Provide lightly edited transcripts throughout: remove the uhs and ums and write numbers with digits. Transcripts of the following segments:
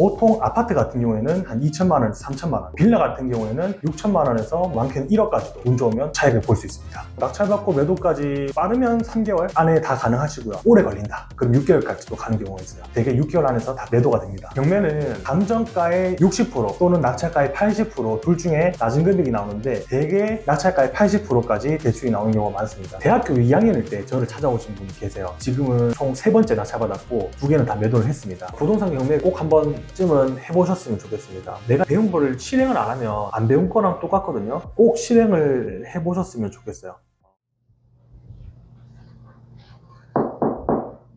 보통 아파트 같은 경우에는 한 2천만 원에서 3천만 원, 빌라 같은 경우에는 6천만 원에서 많게는 1억까지도 운 좋으면 차익을 볼 수 있습니다. 낙찰받고 매도까지 빠르면 3개월 안에 다 가능하시고요. 오래 걸린다. 그럼 6개월까지도 가는 경우가 있어요. 대개 6개월 안에서 다 매도가 됩니다. 경매는 감정가의 60% 또는 낙찰가의 80% 둘 중에 낮은 금액이 나오는데 대개 낙찰가의 80%까지 대출이 나오는 경우가 많습니다. 대학교 2학년일 때 저를 찾아오신 분이 계세요. 지금은 총 3번째 낙찰받았고 2개는 다 매도를 했습니다. 부동산 경매 꼭 한 번쯤은 해보셨으면 좋겠습니다. 내가 배운 거를 실행을 안 하면 안 배운 거랑 똑같거든요. 꼭 실행을 해보셨으면 좋겠어요.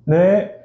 네.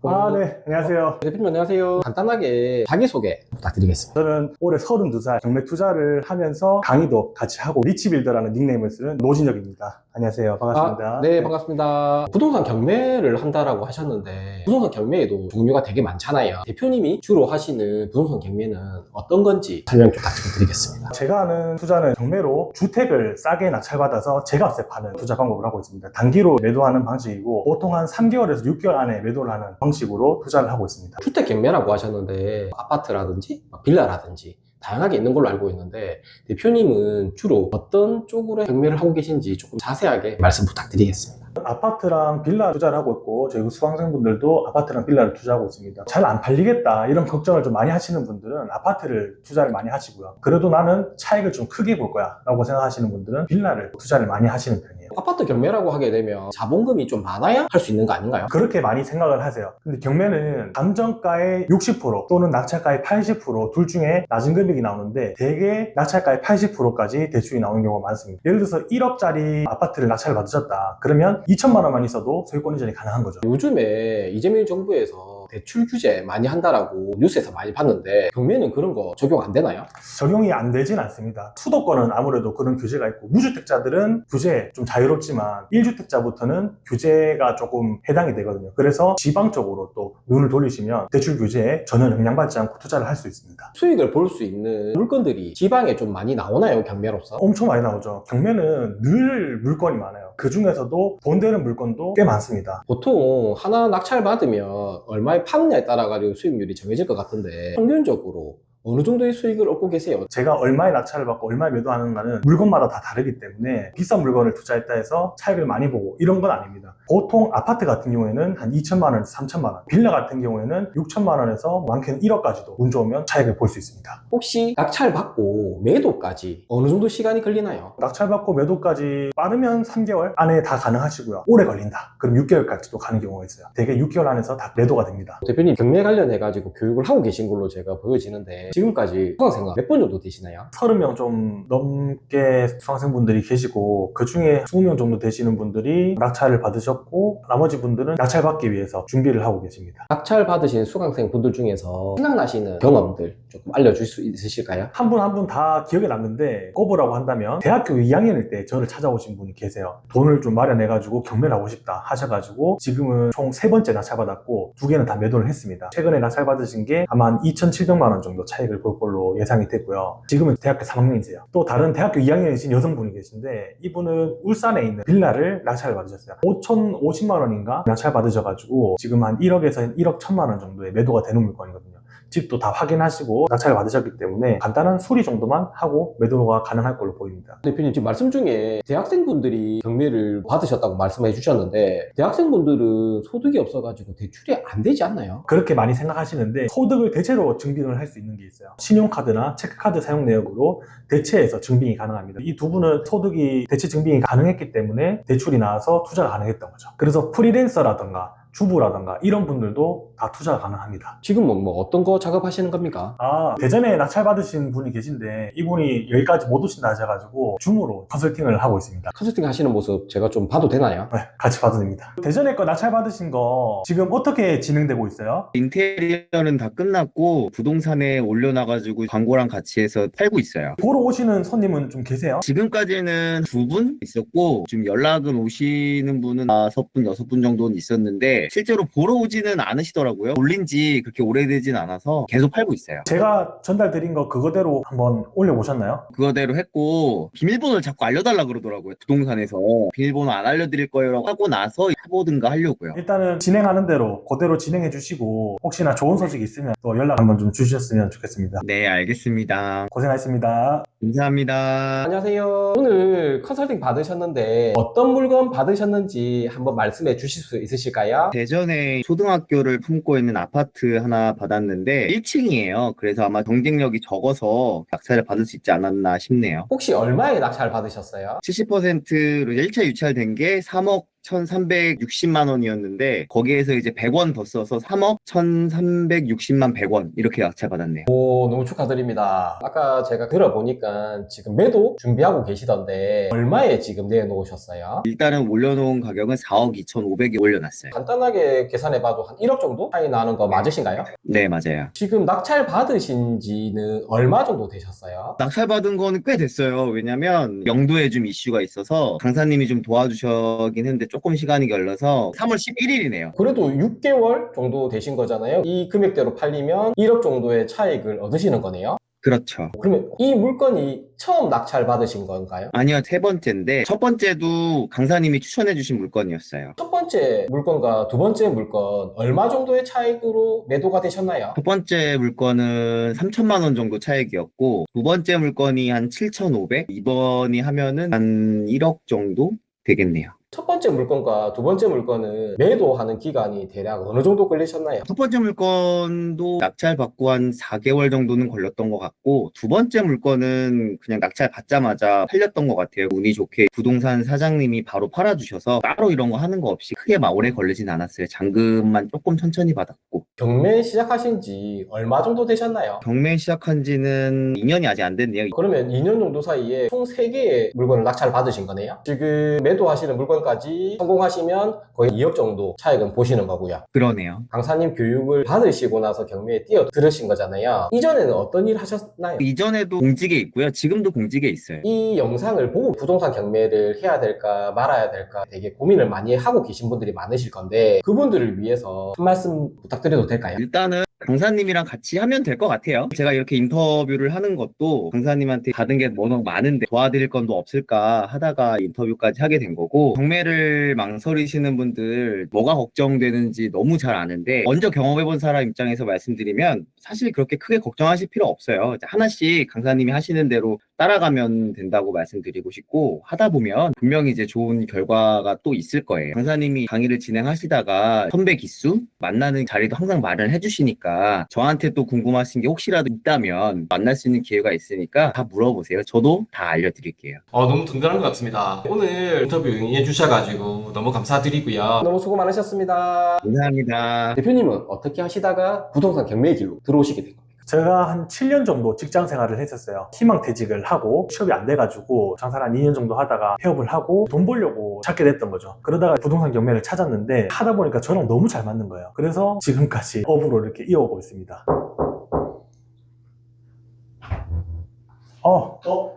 네. 안녕하세요. 대표님 안녕하세요. 간단하게 자기소개 부탁드리겠습니다. 저는 올해 32살 경매 투자를 하면서 강의도 같이 하고 리치빌더라는 닉네임을 쓰는 노진혁입니다. 안녕하세요. 반갑습니다. 네, 반갑습니다. 부동산 경매를 한다라고 하셨는데 부동산 경매에도 종류가 되게 많잖아요. 대표님이 주로 하시는 부동산 경매는 어떤 건지 설명 좀 부탁드리겠습니다. 제가 하는 투자는 경매로 주택을 싸게 낙찰받아서 제값에 파는 투자 방법을 하고 있습니다. 단기로 매도하는 방식이고 보통 한 3개월에서 6개월 안에 매도를 하는 방식으로 투자를 하고 있습니다. 주택 경매라고 하셨는데 아파트라든지 빌라라든지 다양하게 있는 걸로 알고 있는데 대표님은 주로 어떤 쪽으로 경매를 하고 계신지 조금 자세하게 말씀 부탁드리겠습니다. 아파트랑 빌라 투자를 하고 있고 저희 수강생분들도 아파트랑 빌라를 투자하고 있습니다. 잘 안 팔리겠다 이런 걱정을 좀 많이 하시는 분들은 아파트를 투자를 많이 하시고요. 그래도 나는 차익을 좀 크게 볼 거야 라고 생각하시는 분들은 빌라를 투자를 많이 하시는 편이에요. 아파트 경매라고 하게 되면 자본금이 좀 많아야 할 수 있는 거 아닌가요? 그렇게 많이 생각을 하세요. 근데 경매는 감정가의 60% 또는 낙찰가의 80%둘 중에 낮은 금액이 나오는데 대개 낙찰가의 80%까지 대출이 나오는 경우가 많습니다. 예를 들어서 1억짜리 아파트를 낙찰을 받으셨다. 그러면 2천만 원만 있어도 소유권 이전이 가능한 거죠. 요즘에 이재명 정부에서 대출 규제 많이 한다라고 뉴스에서 많이 봤는데 경매는 그런 거 적용 안 되나요? 적용이 안 되진 않습니다. 수도권은 아무래도 그런 규제가 있고 무주택자들은 규제 좀 자유롭지만 1주택자부터는 규제가 조금 해당이 되거든요. 그래서 지방 쪽으로 또 눈을 돌리시면 대출 규제에 전혀 영향받지 않고 투자를 할 수 있습니다. 수익을 볼 수 있는 물건들이 지방에 좀 많이 나오나요, 경매로서? 엄청 많이 나오죠. 경매는 늘 물건이 많아요. 그 중에서도 돈 되는 물건도 꽤 많습니다. 보통 하나 낙찰 받으면 얼마에 파느냐에 따라 가지고 수익률이 정해질 것 같은데 평균적으로 어느 정도의 수익을 얻고 계세요? 제가 얼마에 낙찰을 받고 얼마에 매도하는가는 물건마다 다 다르기 때문에 비싼 물건을 투자했다 해서 차익을 많이 보고 이런 건 아닙니다. 보통 아파트 같은 경우에는 한 2천만 원에서 3천만 원, 빌라 같은 경우에는 6천만 원에서 많게는 1억까지도 운 좋으면 차익을 볼 수 있습니다. 혹시 낙찰 받고 매도까지 어느 정도 시간이 걸리나요? 낙찰받고 매도까지 빠르면 3개월 안에 다 가능하시고요. 오래 걸린다. 그럼 6개월까지도 가는 경우가 있어요. 대개 6개월 안에서 다 매도가 됩니다. 대표님 경매 관련해가지고 교육을 하고 계신 걸로 제가 보여지는데 지금까지 수강생과 몇 번 정도 되시나요? 30명 좀 넘게 수강생분들이 계시고 그 중에 20명 정도 되시는 분들이 낙찰을 받으셨고 나머지 분들은 낙찰 받기 위해서 준비를 하고 계십니다. 낙찰 받으신 수강생 분들 중에서 생각나시는 경험들 조금 알려줄 수 있으실까요? 한 분 한 분 다 기억에 남는데 꼽으라고 한다면 대학교 2학년일 때 저를 찾아오신 분이 계세요. 돈을 좀 마련해가지고 경매를 하고 싶다 하셔가지고 지금은 총 3번째 낙찰받았고 2개는 다 매도를 했습니다. 최근에 낙찰받으신 게 아마 한 2,700만 원 정도 차익을 볼 걸로 예상이 되고요. 지금은 대학교 3학년이세요. 또 다른 대학교 2학년이신 여성분이 계신데 이분은 울산에 있는 빌라를 낙찰을 받으셨어요. 5,050만 원인가 낙찰 받으셔가지고 지금 한 1억에서 1억 1천만 원 정도의 매도가 되는 물건이거든요. 집도 다 확인하시고 낙찰을 받으셨기 때문에 간단한 수리 정도만 하고 매도가 가능할 걸로 보입니다. 대표님 지금 말씀 중에 대학생분들이 경매를 받으셨다고 말씀해 주셨는데 대학생분들은 소득이 없어가지고 대출이 안 되지 않나요? 그렇게 많이 생각하시는데 소득을 대체로 증빙을 할 수 있는 게 있어요. 신용카드나 체크카드 사용 내역으로 대체해서 증빙이 가능합니다. 이 두 분은 소득이 대체 증빙이 가능했기 때문에 대출이 나와서 투자가 가능했던 거죠. 그래서 프리랜서라던가 주부라던가 이런 분들도 다 투자가 가능합니다. 지금은 뭐 어떤 거 작업하시는 겁니까? 대전에 낙찰 받으신 분이 계신데 이분이 여기까지 못 오신다 하셔가지고 줌으로 컨설팅을 하고 있습니다. 컨설팅 하시는 모습 제가 좀 봐도 되나요? 네, 같이 봐도 됩니다. 대전에 거 낙찰 받으신 거 지금 어떻게 진행되고 있어요? 인테리어는 다 끝났고 부동산에 올려놔가지고 광고랑 같이 해서 팔고 있어요. 보러 오시는 손님은 좀 계세요? 지금까지는 2분 있었고 지금 연락을 오시는 분은 5분, 6분 정도는 있었는데 있는데 실제로 보러 오지는 않으시더라고요. 올린 지 그렇게 오래되진 않아서 계속 팔고 있어요. 제가 전달드린 거 그거대로 한번 올려보셨나요? 그거대로 했고 비밀번호를 자꾸 알려달라 그러더라고요. 부동산에서 비밀번호 안 알려드릴 거예요 하고 나서 해보든가 하려고요. 일단은 진행하는 대로 그대로 진행해 주시고 혹시나 좋은 소식 있으면 또 연락 한번 좀 주셨으면 좋겠습니다. 네, 알겠습니다. 고생하셨습니다. 감사합니다. 안녕하세요. 오늘 컨설팅 받으셨는데 어떤 물건 받으셨는지 한번 말씀해 주실 수 있으실까요? 대전에 초등학교를 품고 있는 아파트 하나 받았는데 1층이에요. 그래서 아마 경쟁력이 적어서 낙찰을 받을 수 있지 않았나 싶네요. 혹시 얼마에 낙찰 받으셨어요? 70%로 1차 유찰된 게 3억 1,360만 원이었는데 거기에서 이제 100원 더 써서 3억 1,360만 100원 이렇게 낙찰 받았네요. 오, 너무 축하드립니다. 아까 제가 들어보니까 지금 매도 준비하고 계시던데 얼마에 지금 내놓으셨어요? 일단은 올려놓은 가격은 4억 2,500이 올려놨어요. 간단하게 계산해봐도 한 1억 정도 차이 나는 거 맞으신가요? 네, 맞아요. 지금 낙찰 받으신 지는 얼마 정도 되셨어요? 낙찰 받은 거는 꽤 됐어요. 왜냐면 영도에 좀 이슈가 있어서 강사님이 좀 도와주셨긴 했는데 조금 시간이 걸려서 3월 11일이네요. 그래도 6개월 정도 되신 거잖아요. 이 금액대로 팔리면 1억 정도의 차익을 얻으시는 거네요. 그렇죠. 그러면 이 물건이 처음 낙찰 받으신 건가요? 아니요, 세 번째인데 첫 번째도 강사님이 추천해주신 물건이었어요. 첫 번째 물건과 두 번째 물건 얼마 정도의 차익으로 매도가 되셨나요? 첫 번째 물건은 3천만 원 정도 차익이었고 두 번째 물건이 한 7,500, 이번이 하면은 한 1억 정도 되겠네요. 첫 번째 물건과 두 번째 물건은 매도하는 기간이 대략 어느 정도 걸리셨나요? 첫 번째 물건도 낙찰 받고 한 4개월 정도는 걸렸던 것 같고 두 번째 물건은 그냥 낙찰 받자마자 팔렸던 것 같아요. 운이 좋게 부동산 사장님이 바로 팔아주셔서 따로 이런 거 하는 거 없이 크게 막 오래 걸리진 않았어요. 잔금만 조금 천천히 받았고. 경매 시작하신 지 얼마 정도 되셨나요? 경매 시작한 지는 2년이 아직 안 됐네요. 그러면 2년 정도 사이에 총 3개의 물건을 낙찰 받으신 거네요? 지금 매도하시는 물건까지 성공하시면 거의 2억 정도 차익은 보시는 거고요. 그러네요. 강사님 교육을 받으시고 나서 경매에 뛰어들으신 거잖아요. 이전에는 어떤 일 하셨나요? 이전에도 공직에 있고요. 지금도 공직에 있어요. 이 영상을 보고 부동산 경매를 해야 될까 말아야 될까 되게 고민을 많이 하고 계신 분들이 많으실 건데 그분들을 위해서 한 말씀 부탁드려도 될까요? 일단은 강사님이랑 같이 하면 될 것 같아요. 제가 이렇게 인터뷰를 하는 것도 강사님한테 받은 게 워낙 많은데 도와드릴 건 뭐 없을까 하다가 인터뷰까지 하게 된 거고 경매를 망설이시는 분들 뭐가 걱정되는지 너무 잘 아는데 먼저 경험해본 사람 입장에서 말씀드리면 사실 그렇게 크게 걱정하실 필요 없어요. 하나씩 강사님이 하시는 대로 따라가면 된다고 말씀드리고 싶고 하다 보면 분명히 이제 좋은 결과가 또 있을 거예요. 강사님이 강의를 진행하시다가 선배 기수 만나는 자리도 항상 마련해 주시니까 저한테 또 궁금하신 게 혹시라도 있다면 만날 수 있는 기회가 있으니까 다 물어보세요. 저도 다 알려드릴게요. 너무 든든한 것 같습니다. 오늘 인터뷰 응해 주셔가지고 너무 감사드리고요. 너무 수고 많으셨습니다. 감사합니다. 대표님은 어떻게 하시다가 부동산 경매 길로 들어오시게 된 겁니까? 제가 한 7년 정도 직장 생활을 했었어요. 희망퇴직을 하고 취업이 안 돼가지고 장사를 한 2년 정도 하다가 폐업을 하고 돈 벌려고 찾게 됐던 거죠. 그러다가 부동산 경매를 찾았는데 하다 보니까 저랑 너무 잘 맞는 거예요. 그래서 지금까지 업으로 이렇게 이어오고 있습니다.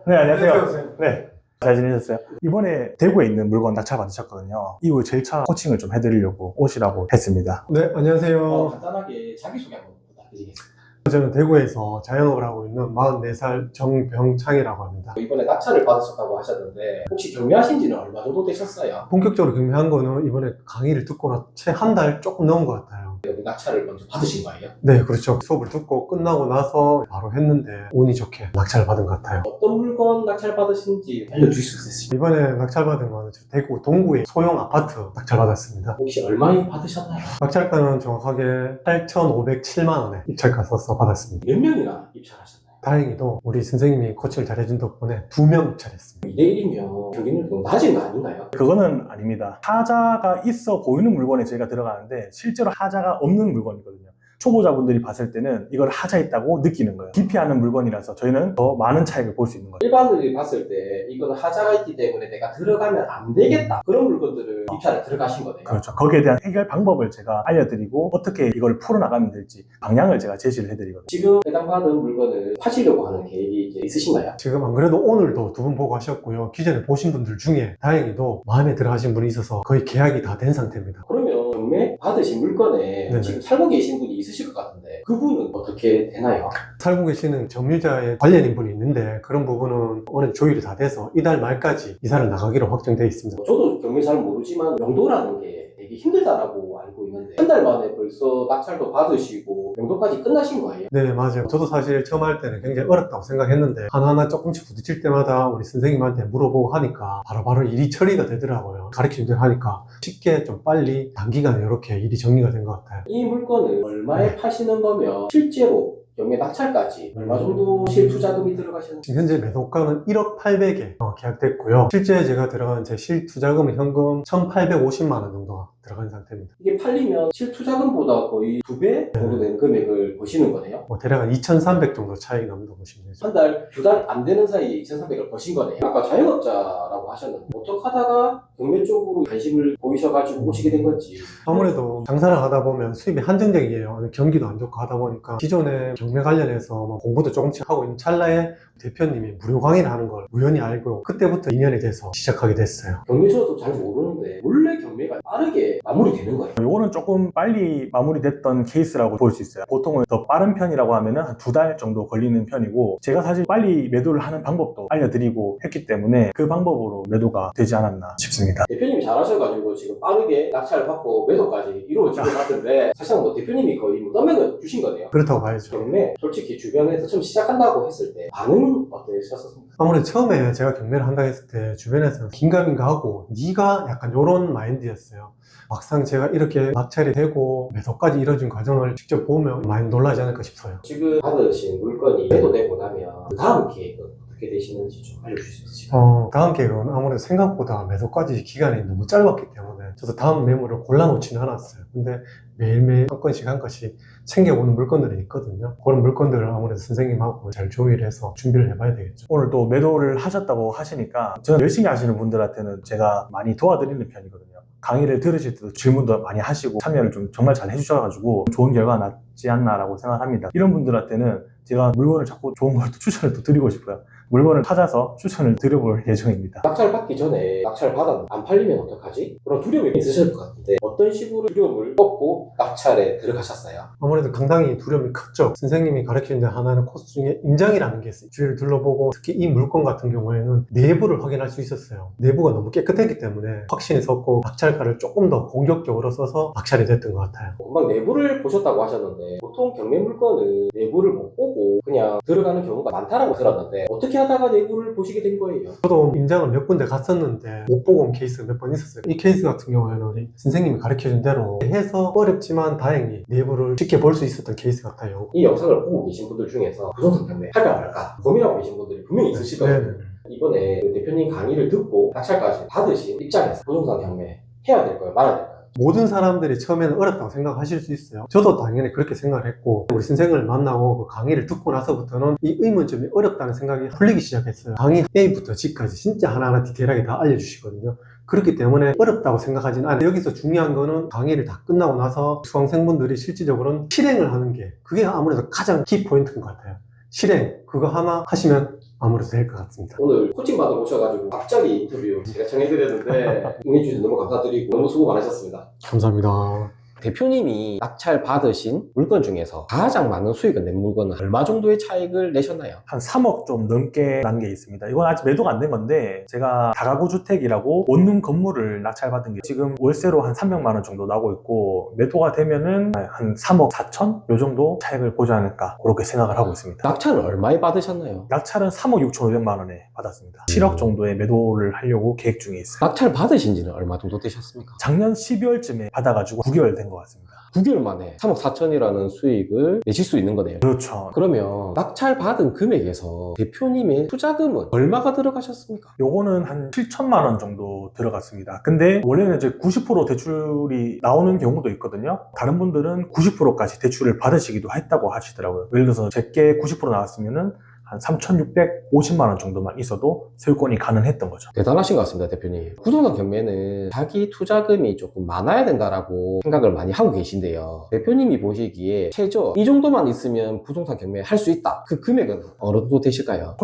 네, 안녕하세요. 네. 잘 지내셨어요? 이번에 대구에 있는 물건 낙찰 받으셨거든요. 이후 제일 차 코칭을 좀 해드리려고 오시라고 했습니다. 네, 안녕하세요. 간단하게 자기소개 한번 부탁드리겠습니다. 저는 대구에서 자영업을 하고 있는 44살 정병창이라고 합니다. 이번에 낙찰을 받으셨다고 하셨는데 혹시 경매하신 지는 얼마 정도 되셨어요? 본격적으로 경매한 거는 이번에 강의를 듣고 채 한 달 조금 넘은 것 같아요. 여기 낙찰을 먼저 받으신 거예요? 네, 그렇죠. 수업을 듣고 끝나고 나서 바로 했는데 운이 좋게 낙찰을 받은 것 같아요. 어떤 물건 낙찰 받으신지 알려주실 수 있으실까요? 이번에 낙찰 받은 거는 대구 동구의 소형 아파트 낙찰 받았습니다. 혹시 얼마에 받으셨나요? 낙찰가는 정확하게 8,507만 원에 입찰가 써서 받았습니다. 몇 명이나 입찰하셨나요? 다행히도 우리 선생님이 코칭을 잘해준 덕분에 2명 입찰했습니다. 2대1이면 경기는 좀 낮은 거 아닌가요? 그거는 아닙니다. 하자가 있어 보이는 물건에 저희가 들어가는데 실제로 하자가 없는 물건이거든요. 초보자분들이 봤을 때는 이걸 하자 있다고 느끼는 거예요. 기피하는 물건이라서 저희는 더 많은 차익을 볼 수 있는 거예요. 일반인들이 봤을 때 이거는 하자가 있기 때문에 내가 들어가면 안 되겠다 그런 물건들을 입찰에 들어가신 거네요. 그렇죠. 거기에 대한 해결 방법을 제가 알려드리고 어떻게 이걸 풀어나가면 될지 방향을 제가 제시를 해드리거든요. 지금 해당받은 물건을 파시려고 하는 계획이 이제 있으신가요? 지금 안 그래도 오늘도 2분 보고 하셨고요. 기존에 보신 분들 중에 다행히도 마음에 들어 하신 분이 있어서 거의 계약이 다 된 상태입니다. 그러면 경매 받으신 물건에 네네. 지금 살고 계신 분이 있으실 것 같은데 그분은 어떻게 되나요? 살고 계시는 정밀자의 관련인 분이 있는데 그런 부분은 어느 조율이 다 돼서 이달 말까지 이사를 나가기로 확정되어 있습니다. 저도 경매 잘 모르지만 명도라는 게 되게 힘들다라고 알고 있는데 한 달 만에 벌써 낙찰도 받으시고 명도까지 끝나신 거예요? 네, 맞아요. 저도 사실 처음 할 때는 굉장히 어렵다고 생각했는데 하나하나 조금씩 부딪힐 때마다 우리 선생님한테 물어보고 하니까 바로바로 일이 처리가 되더라고요. 가르치는 하니까 쉽게 좀 빨리 단기간에 이렇게 일이 정리가 된 것 같아요. 이 물건을 얼마에 파시는 거면 실제로 경매 낙찰까지 얼마 정도 실투자금이 들어가셨는지 지금 현재 매도가는 1억 800에 계약됐고요. 실제 제가 들어간 제 실투자금은 현금 1,850만 원 정도가 들어간 상태입니다. 이게 팔리면 실투자금보다 거의 2배 정도 되는 금액을 버시는 거네요? 대략 한 2,300 정도 차이가 난다고 보시면 되죠. 한 달, 두 달 안 되는 사이에 2,300을 버신 거네요. 아까 자영업자라고 하셨는데 어떻게 하다가 경매 쪽으로 관심을 보이셔가지고 오시게 된 건지. 아무래도 장사를 하다 보면 수입이 한정적이에요. 경기도 안 좋고 하다 보니까 기존에 경매 관련해서 뭐 공부도 조금씩 하고 있는 찰나에 대표님이 무료 강의를 하는 걸 우연히 알고 그때부터 인연이 돼서 시작하게 됐어요. 경매 저도 잘 모르는데 원래 경매가 빠르게 마무리되는 거예요. 요거는 조금 빨리 마무리됐던 케이스라고 볼 수 있어요. 보통은 더 빠른 편이라고 하면은 한 2달 정도 걸리는 편이고 제가 사실 빨리 매도를 하는 방법도 알려드리고 했기 때문에 그 방법으로 매도가 되지 않았나 싶습니다. 대표님이 잘하셔가지고 지금 빠르게 낙찰을 받고 매도까지 이루어진 것 같은데 사실상 뭐 대표님이 거의 뭐 떠맥을 주신 거네요. 그렇다고 봐야죠. 경매 솔직히 주변에서 처음 시작한다고 했을 때 반응은 어떠셨습니까? 아무래도 처음에 제가 경매를 한다고 했을 때 주변에서 긴가민가 하고 네가 약간 요런 마인드였어요. 막상 제가 이렇게 낙찰이 되고 매도까지 이뤄진 과정을 직접 보면 많이 놀라지 않을까 싶어요. 지금 받으신 물건이 매도되고 나면 그 다음 계획은 어떻게 되시는지 좀 알려주실 수 있으실까요? 다음 계획은 아무래도 생각보다 매도까지 기간이 너무 짧았기 때문에 저도 다음 매물을 골라놓지는 않았어요. 근데 매일매일 한 건씩 한 건씩 챙겨오는 물건들이 있거든요. 그런 물건들을 아무래도 선생님하고 잘 조율해서 준비를 해봐야 되겠죠. 오늘 또 매도를 하셨다고 하시니까 저는 열심히 하시는 분들한테는 제가 많이 도와드리는 편이거든요. 강의를 들으실 때도 질문도 많이 하시고 참여를 좀 정말 잘 해주셔가지고 좋은 결과가 났지 않나라고 생각합니다. 이런 분들한테는 제가 물건을 자꾸 좋은 걸 또 추천을 또 드리고 싶어요. 물건을 찾아서 추천을 드려볼 예정입니다. 낙찰 받기 전에 낙찰 받았는데 안 팔리면 어떡하지? 그런 두려움이 있으실 것 같은데 어떤 식으로 두려움을 꺾고 낙찰에 들어가셨어요? 아무래도 상당히 두려움이 컸죠. 선생님이 가르치는 하나는 코스 중에 임장이라는 게 있어요. 주위를 둘러보고 특히 이 물건 같은 경우에는 내부를 확인할 수 있었어요. 내부가 너무 깨끗했기 때문에 확신이 섰고 낙찰가를 조금 더 공격적으로 써서 낙찰이 됐던 것 같아요. 금방 내부를 보셨다고 하셨는데 보통 경매 물건은 내부를 못 보고 그냥 들어가는 경우가 많다라고 들었는데 어떻게 하다가 내부를 보시게 된 거예요? 저도 임장을 몇 군데 갔었는데 못 보고 온 케이스가 몇 번 있었어요. 이 케이스 같은 경우에는 우리 선생님이 가르쳐준 대로 해서 어렵지만 다행히 내부를 쉽게 볼 수 있었던 케이스 같아요. 이 영상을 보고 계신 분들 중에서 부동산 경매 할까 말까 고민하고 계신 분들이 분명히 있으시거든요. 네. 이번에 그 대표님 강의를 듣고 낙찰까지 받으신 입장에서 부동산 경매 해야 될 거예요? 말아야 될 거예요? 모든 사람들이 처음에는 어렵다고 생각하실 수 있어요. 저도 당연히 그렇게 생각을 했고 우리 선생님을 만나고 그 강의를 듣고 나서부터는 이 의문점이 어렵다는 생각이 풀리기 시작했어요. 강의 A부터 G까지 진짜 하나하나 디테일하게 다 알려주시거든요. 그렇기 때문에 어렵다고 생각하지는 않아요. 여기서 중요한 거는 강의를 다 끝나고 나서 수강생분들이 실질적으로는 실행을 하는 게 그게 아무래도 가장 키포인트인 것 같아요. 실행 그거 하나 하시면 아무래도 될 것 같습니다. 오늘 코칭 받으러 오셔가지고 갑자기 인터뷰 제가 정해드렸는데 응해주셔서 너무 감사드리고 너무 수고 많으셨습니다. 감사합니다. 대표님이 낙찰 받으신 물건 중에서 가장 많은 수익을 낸 물건은 얼마 정도의 차익을 내셨나요? 한 3억 좀 넘게 난 게 있습니다. 이건 아직 매도가 안 된 건데 제가 다가구 주택이라고 원룸 건물을 낙찰받은 게 지금 월세로 한 300만 원 정도 나고 있고 매도가 되면은 한 3억 4천? 요 정도 차익을 보지 않을까 그렇게 생각을 하고 있습니다. 낙찰은 얼마에 받으셨나요? 낙찰은 3억 6천 5백만 원에 받았습니다. 7억 정도의 매도를 하려고 계획 중에 있어요. 낙찰 받으신 지는 얼마 정도 되셨습니까? 작년 12월쯤에 받아가지고 9개월 된 것 같습니다. 9개월 만에 3억 4천이라는 수익을 내실 수 있는 거네요. 그렇죠. 그러면 낙찰 받은 금액에서 대표님의 투자금은 얼마가 들어가셨습니까? 요거는 한 7천만 원 정도 들어갔습니다. 근데 원래는 이제 90% 대출이 나오는 경우도 있거든요. 다른 분들은 90%까지 대출을 받으시기도 했다고 하시더라고요. 예를 들어서 제게 90% 나왔으면은 한 3,650만 원 정도만 있어도 세율권이 가능했던 거죠. 대단하신 것 같습니다, 대표님. 부동산 경매는 자기 투자금이 조금 많아야 된다라고 생각을 많이 하고 계신데요. 대표님이 보시기에 최저 이 정도만 있으면 부동산 경매 할 수 있다. 그 금액은 어느 정도 되실까요?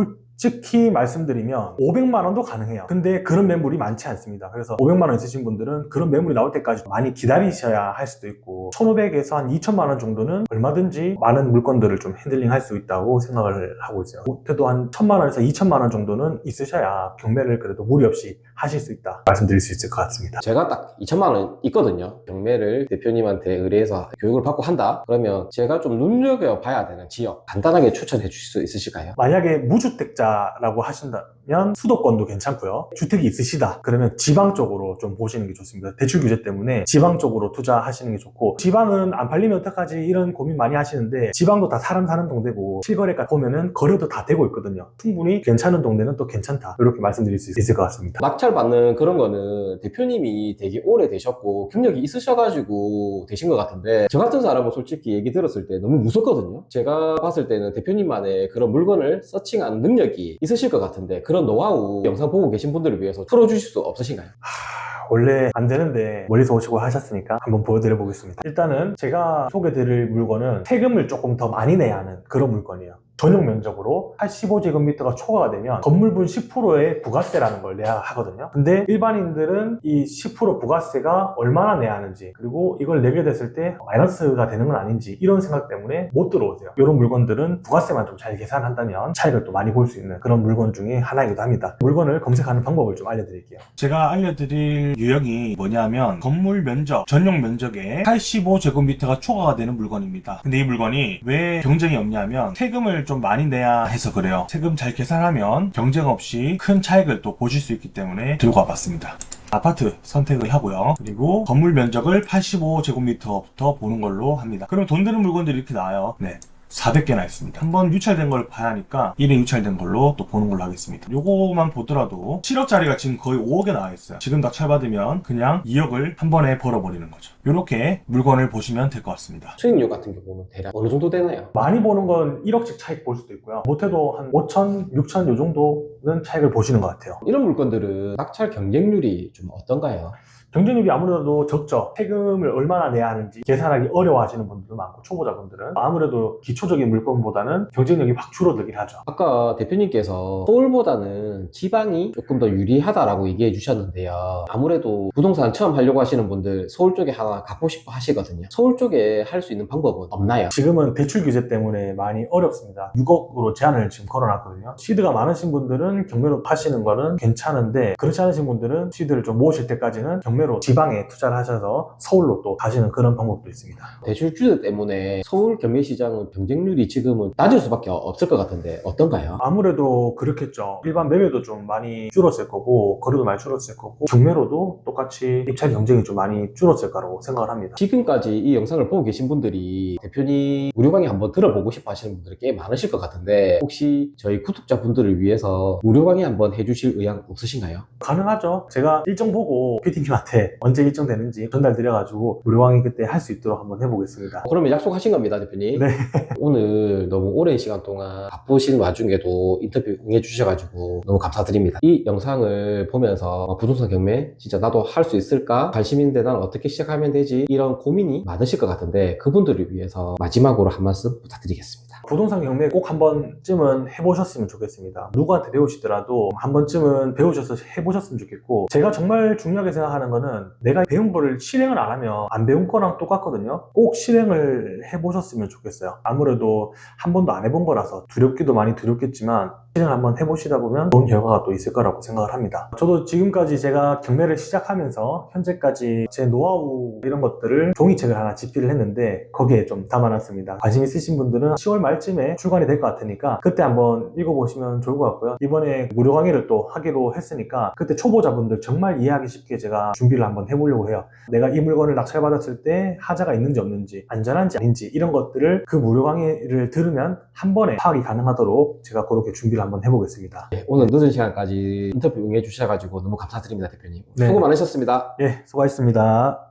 솔직히 말씀드리면 500만 원도 가능해요. 근데 그런 매물이 많지 않습니다. 그래서 500만 원 있으신 분들은 그런 매물이 나올 때까지 많이 기다리셔야 할 수도 있고 1,500에서 한 2,000만 원 정도는 얼마든지 많은 물건들을 좀 핸들링 할 수 있다고 생각을 하고 있어요. 못해도 한 1,000만 원에서 2,000만 원 정도는 있으셔야 경매를 그래도 무리 없이 하실 수 있다 말씀드릴 수 있을 것 같습니다. 제가 딱 2천만 원 있거든요. 경매를 대표님한테 의뢰해서 교육을 받고 한다? 그러면 제가 좀 눈여겨봐야 되는 지역 간단하게 추천해 주실 수 있으실까요? 만약에 무주택자라고 하신다면 수도권도 괜찮고요. 주택이 있으시다 그러면 지방 쪽으로 좀 보시는 게 좋습니다. 대출 규제 때문에 지방 쪽으로 투자하시는 게 좋고 지방은 안 팔리면 어떡하지 이런 고민 많이 하시는데 지방도 다 사람 사는 동네고 실거래가 보면은 거래도 다 되고 있거든요. 충분히 괜찮은 동네는 또 괜찮다 이렇게 말씀드릴 수 있을 것 같습니다. 낙찰 받는 그런 거는 대표님이 되게 오래 되셨고 경력이 있으셔가지고 되신 것 같은데 저 같은 사람은 솔직히 얘기 들었을 때 너무 무섭거든요. 제가 봤을 때는 대표님만의 그런 물건을 서칭하는 능력이 있으실 것 같은데 그런 노하우 영상 보고 계신 분들을 위해서 풀어주실 수 없으신가요? 원래 안 되는데 멀리서 오시고 하셨으니까 한번 보여드려 보겠습니다. 일단은 제가 소개드릴 물건은 세금을 조금 더 많이 내야 하는 그런 물건이에요. 전용 면적으로 85제곱미터가 초과가 되면 건물분 10%의 부가세라는 걸 내야 하거든요. 근데 일반인들은 이 10% 부가세가 얼마나 내야 하는지 그리고 이걸 내게 됐을 때 마이너스가 되는 건 아닌지 이런 생각 때문에 못 들어오세요. 이런 물건들은 부가세만 좀 잘 계산한다면 차익을 또 많이 볼 수 있는 그런 물건 중에 하나이기도 합니다. 물건을 검색하는 방법을 좀 알려드릴게요. 제가 알려드릴 유형이 뭐냐면 건물 면적, 전용 면적에 85제곱미터가 초과가 되는 물건입니다. 근데 이 물건이 왜 경쟁이 없냐면 세금을 좀 많이 내야 해서 그래요. 세금 잘 계산하면 경쟁 없이 큰 차익을 또 보실 수 있기 때문에 들고 와봤습니다. 아파트 선택을 하고요. 그리고 건물 면적을 85제곱미터부터 보는 걸로 합니다. 그럼 돈 되는 물건들이 이렇게 나와요. 네. 400개나 있습니다. 한번 유찰된 걸 봐야 하니까 1회 유찰된 걸로 또 보는 걸로 하겠습니다. 요거만 보더라도 7억짜리가 지금 거의 5억에 나와 있어요. 지금 낙찰받으면 그냥 2억을 한 번에 벌어버리는 거죠. 요렇게 물건을 보시면 될 것 같습니다. 수익률 같은 경우는 대략 어느 정도 되나요? 많이 보는 건 1억씩 차익 볼 수도 있고요. 못해도 한 5천, 6천 요 정도는 차익을 보시는 것 같아요. 이런 물건들은 낙찰 경쟁률이 좀 어떤가요? 경쟁률이 아무래도 적죠. 세금을 얼마나 내야 하는지 계산하기 어려워하시는 분들도 많고 초보자분들은 아무래도 기초적인 물건보다는 경쟁력이 확 줄어들긴 하죠. 아까 대표님께서 서울보다는 지방이 조금 더 유리하다라고 얘기해 주셨는데요. 아무래도 부동산 처음 하려고 하시는 분들 서울 쪽에 하나 갖고 싶어 하시거든요. 서울 쪽에 할 수 있는 방법은 없나요? 지금은 대출 규제 때문에 많이 어렵습니다. 6억으로 제한을 지금 걸어놨거든요. 시드가 많으신 분들은 경매로 파시는 거는 괜찮은데 그렇지 않으신 분들은 시드를 좀 모으실 때까지는 경매로 지방에 투자를 하셔서 서울로 또 가시는 그런 방법도 있습니다. 대출 규제 때문에 서울 경매 시장은 경쟁률이 지금은 낮을 수밖에 없을 것 같은데 어떤가요? 아무래도 그렇겠죠. 일반 매매도 좀 많이 줄었을 거고 거래도 많이 줄었을 거고 경매로도 똑같이 입찰 경쟁이 좀 많이 줄었을 거라고 생각을 합니다. 지금까지 이 영상을 보고 계신 분들이 대표님 무료 강의 한번 들어보고 싶어 하시는 분들이 꽤 많으실 것 같은데 혹시 저희 구독자분들을 위해서 무료 강의 한번 해주실 의향 없으신가요? 가능하죠. 제가 일정 보고 PD님한테 언제 일정 되는지 전달드려가지고 무료 강의 그때 할 수 있도록 한번 해보겠습니다. 그러면 약속하신 겁니다, 대표님. 네. 오늘 너무 오랜 시간 동안 바쁘신 와중에도 인터뷰 응해주셔가지고 너무 감사드립니다. 이 영상을 보면서 부동산 경매 진짜 나도 할 수 있을까? 관심 있는데 난 어떻게 시작하면 되지? 이런 고민이 많으실 것 같은데 그분들을 위해서 마지막으로 한 말씀 부탁드리겠습니다. 부동산 경매 꼭 한 번쯤은 해보셨으면 좋겠습니다. 누구한테 배우시더라도 한 번쯤은 배우셔서 해보셨으면 좋겠고 제가 정말 중요하게 생각하는 거는 내가 배운 거를 실행을 안 하면 안 배운 거랑 똑같거든요. 꼭 실행을 해보셨으면 좋겠어요. 아무래도 한 번도 안 해본 거라서 두렵기도 많이 두렵겠지만 실행을 한번 해보시다 보면 좋은 결과가 또 있을 거라고 생각을 합니다. 저도 지금까지 제가 경매를 시작하면서 현재까지 제 노하우 이런 것들을 종이책을 하나 집필을 했는데 거기에 좀 담아놨습니다. 관심 있으신 분들은 10월 말쯤에 출간이 될 것 같으니까 그때 한번 읽어보시면 좋을 것 같고요. 이번에 무료 강의를 또 하기로 했으니까 그때 초보자분들 정말 이해하기 쉽게 제가 준비를 한번 해보려고 해요. 내가 이 물건을 낙찰받았을 때 하자가 있는지 없는지 안전한지 아닌지 이런 것들을 그 무료 강의를 들으면 한 번에 파악이 가능하도록 제가 그렇게 준비를 한번 해보겠습니다. 네, 오늘 늦은 시간까지 인터뷰 응해주셔가지고 너무 감사드립니다, 대표님. 네. 수고 많으셨습니다. 예, 수고하셨습니다.